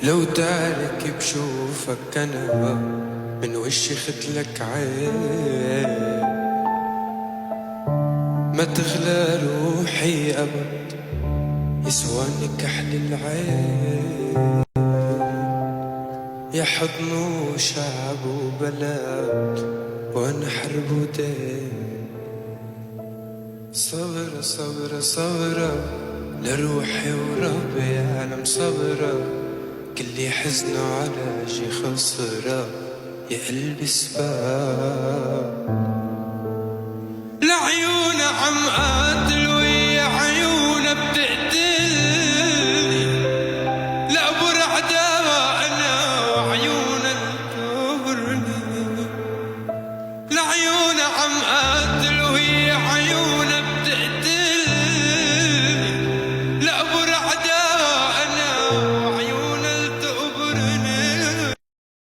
لو تارك بشوفك أنا من وشي ختلك عين، ما تغلى روحي أبد يسواني كحل العين. يا حضن وشعب وبلد وانا حرب ودين. صبرة صبرة صبرة لروحي وربي عالم صبرة، كل حزن على جي خسرة يا قلبي سباب. لعيون عم قاتل